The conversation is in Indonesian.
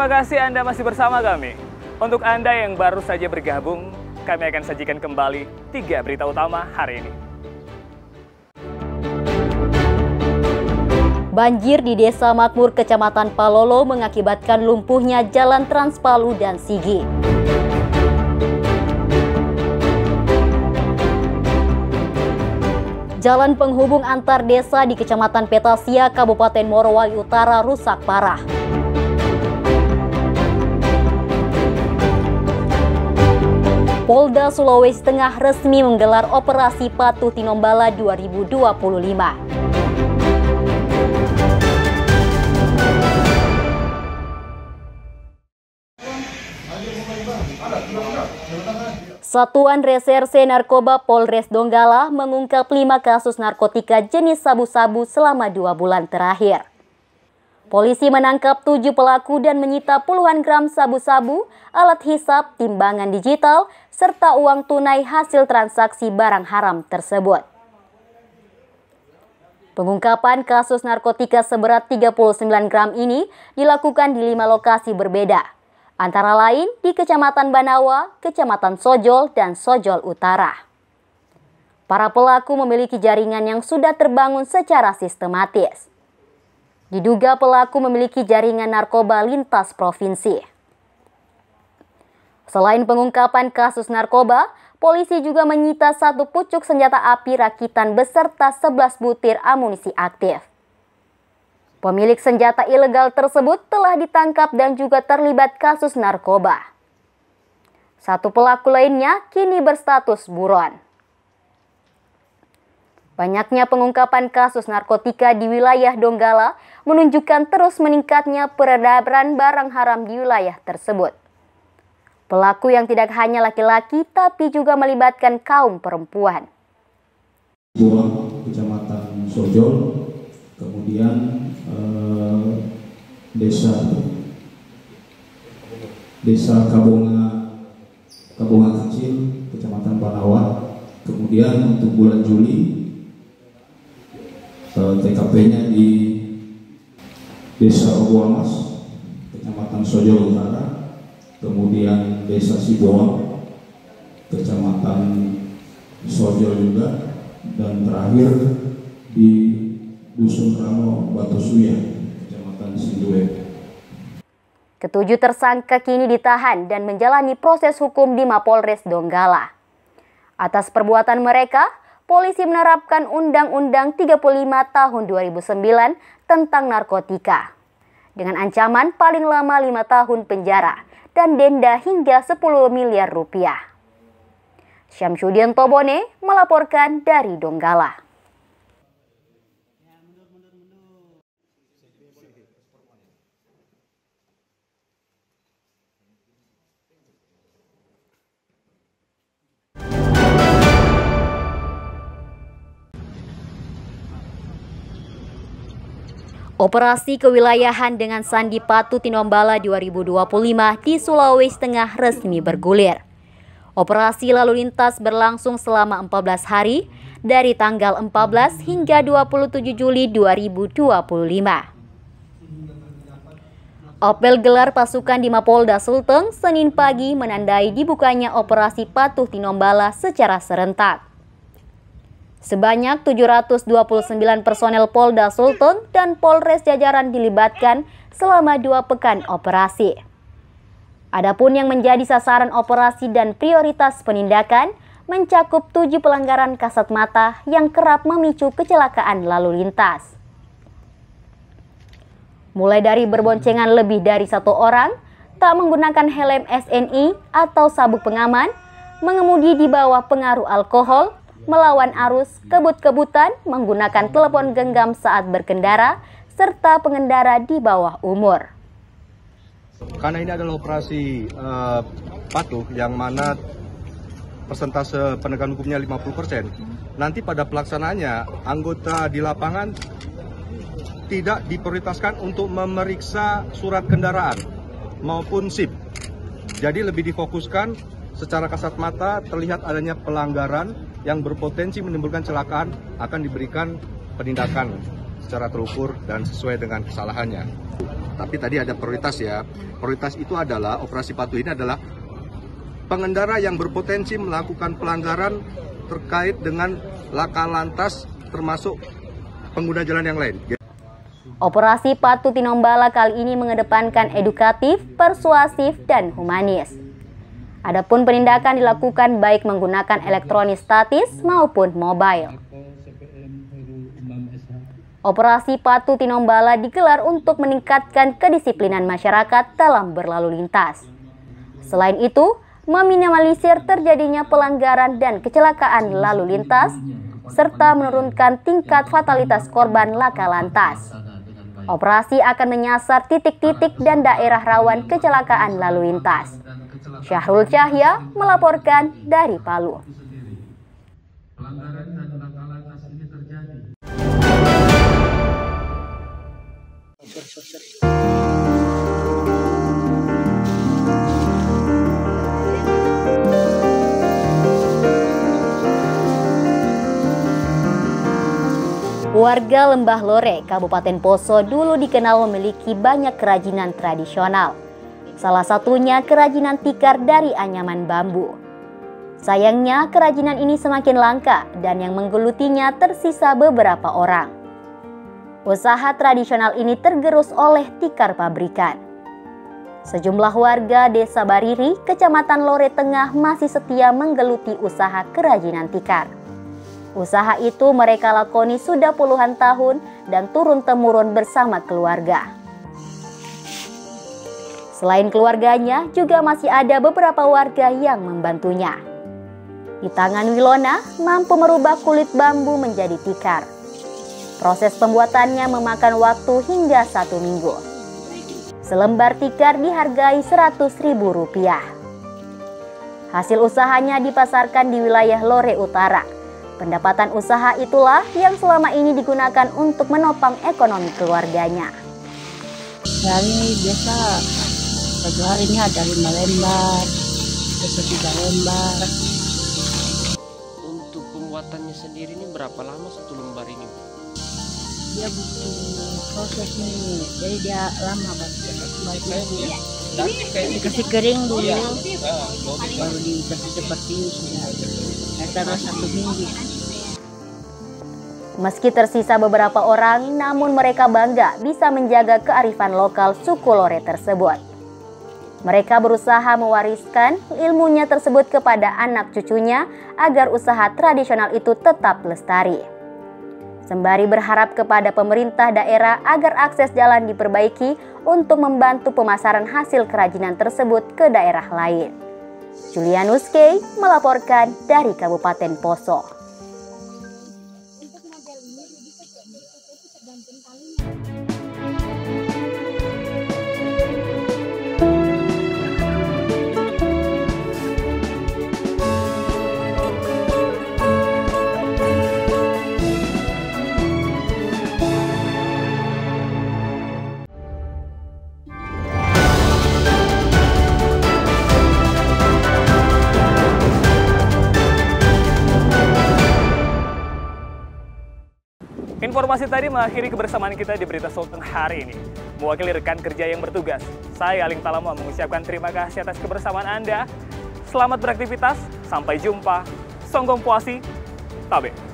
Terima kasih Anda masih bersama kami. Untuk Anda yang baru saja bergabung, kami akan sajikan kembali 3 berita utama hari ini. Banjir di Desa Makmur, Kecamatan Palolo mengakibatkan lumpuhnya Jalan Trans Palu dan Sigi. Jalan penghubung antar desa di Kecamatan Petasia, Kabupaten Morowali Utara rusak parah. Polda Sulawesi Tengah resmi menggelar Operasi Patuh Tinombala 2025. Satuan Reserse Narkoba Polres Donggala mengungkap 5 kasus narkotika jenis sabu-sabu selama 2 bulan terakhir. Polisi menangkap 7 pelaku dan menyita puluhan gram sabu-sabu, alat hisap, timbangan digital, serta uang tunai hasil transaksi barang haram tersebut. Pengungkapan kasus narkotika seberat 39 gram ini dilakukan di 5 lokasi berbeda, antara lain di Kecamatan Banawa, Kecamatan Sojol, dan Sojol Utara. Para pelaku memiliki jaringan yang sudah terbangun secara sistematis. Diduga pelaku memiliki jaringan narkoba lintas provinsi. Selain pengungkapan kasus narkoba, polisi juga menyita 1 pucuk senjata api rakitan beserta 11 butir amunisi aktif. Pemilik senjata ilegal tersebut telah ditangkap dan juga terlibat kasus narkoba. 1 pelaku lainnya kini berstatus buron. Banyaknya pengungkapan kasus narkotika di wilayah Donggala menunjukkan terus meningkatnya peredaran barang haram di wilayah tersebut. Pelaku yang tidak hanya laki-laki tapi juga melibatkan kaum perempuan. Kecamatan Sojol, kemudian desa Kabonga Kecil, Kecamatan Banawa. Kemudian untuk bulan Juli TKP-nya di Desa Ogoamas, Kecamatan Sojol Utara, kemudian Desa Siboang, Kecamatan Sojol juga, dan terakhir di Dusun Rano Batu Suya, Kecamatan Sinduwe. Ketujuh tersangka kini ditahan dan menjalani proses hukum di Mapolres Donggala. Atas perbuatan mereka, polisi menerapkan Undang-Undang 35 tahun 2009 tentang narkotika dengan ancaman paling lama 5 tahun penjara dan denda hingga 10 miliar rupiah. Syamsuddin Tobone melaporkan dari Donggala. Operasi kewilayahan dengan Sandi Patuh Tinombala 2025 di Sulawesi Tengah resmi bergulir. Operasi lalu lintas berlangsung selama 14 hari dari tanggal 14 hingga 27 Juli 2025. Apel gelar pasukan di Mapolda Sulteng Senin pagi menandai dibukanya Operasi Patuh Tinombala secara serentak. Sebanyak 729 personel Polda Sulteng dan Polres jajaran dilibatkan selama 2 pekan operasi. Adapun yang menjadi sasaran operasi dan prioritas penindakan mencakup 7 pelanggaran kasat mata yang kerap memicu kecelakaan lalu lintas. Mulai dari berboncengan lebih dari 1 orang, tak menggunakan helm SNI atau sabuk pengaman, mengemudi di bawah pengaruh alkohol, melawan arus, kebut-kebutan, menggunakan telepon genggam saat berkendara, serta pengendara di bawah umur. Karena ini adalah operasi patuh yang mana persentase penegakan hukumnya 50%, nanti pada pelaksanaannya anggota di lapangan tidak diprioritaskan untuk memeriksa surat kendaraan maupun SIM. Jadi lebih difokuskan secara kasat mata terlihat adanya pelanggaran yang berpotensi menimbulkan kecelakaan akan diberikan penindakan secara terukur dan sesuai dengan kesalahannya. tapi tadi ada prioritas ya. Prioritas itu adalah operasi patuh ini adalah pengendara yang berpotensi melakukan pelanggaran terkait dengan laka lantas termasuk pengguna jalan yang lain. Operasi Patuh Tinombala kali ini mengedepankan edukatif, persuasif, dan humanis. Adapun penindakan dilakukan baik menggunakan elektronik statis maupun mobile. Operasi Patuh Tinombala digelar untuk meningkatkan kedisiplinan masyarakat dalam berlalu lintas. Selain itu, meminimalisir terjadinya pelanggaran dan kecelakaan lalu lintas, serta menurunkan tingkat fatalitas korban laka lantas. Operasi akan menyasar titik-titik dan daerah rawan kecelakaan lalu lintas. Syahrul Cahya melaporkan dari Palu. Warga Lembah Lore, Kabupaten Poso dulu dikenal memiliki banyak kerajinan tradisional. Salah satunya kerajinan tikar dari anyaman bambu. Sayangnya kerajinan ini semakin langka dan yang menggelutinya tersisa beberapa orang. Usaha tradisional ini tergerus oleh tikar pabrikan. Sejumlah warga Desa Bariri, Kecamatan Lore Tengah masih setia menggeluti usaha kerajinan tikar. Usaha itu mereka lakoni sudah puluhan tahun dan turun-temurun bersama keluarga. Selain keluarganya, juga masih ada beberapa warga yang membantunya. Di tangan Wilona mampu merubah kulit bambu menjadi tikar. Proses pembuatannya memakan waktu hingga 1 minggu. Selembar tikar dihargai Rp100.000. Hasil usahanya dipasarkan di wilayah Lore Utara. Pendapatan usaha itulah yang selama ini digunakan untuk menopang ekonomi keluarganya. Dari biasa satu harinya ada 5 lembar, bisa 3 lembar. Untuk pembuatannya sendiri ini berapa lama satu lembar ini? Dia butuh proses nih, jadi dia lama banget. Dikasih kering dulu, baru dikasih seperti ini sudah. Terus 1 minggu. Meski tersisa beberapa orang, namun mereka bangga bisa menjaga kearifan lokal suku Lore tersebut. Mereka berusaha mewariskan ilmunya tersebut kepada anak cucunya agar usaha tradisional itu tetap lestari. Sembari berharap kepada pemerintah daerah agar akses jalan diperbaiki untuk membantu pemasaran hasil kerajinan tersebut ke daerah lain. Julianus K. melaporkan dari Kabupaten Poso. Informasi tadi mengakhiri kebersamaan kita di Berita Sulteng hari ini. Mewakili rekan kerja yang bertugas, saya Aling Talama mengucapkan terima kasih atas kebersamaan Anda. Selamat beraktivitas, sampai jumpa. Songgong Puasi, Tabe.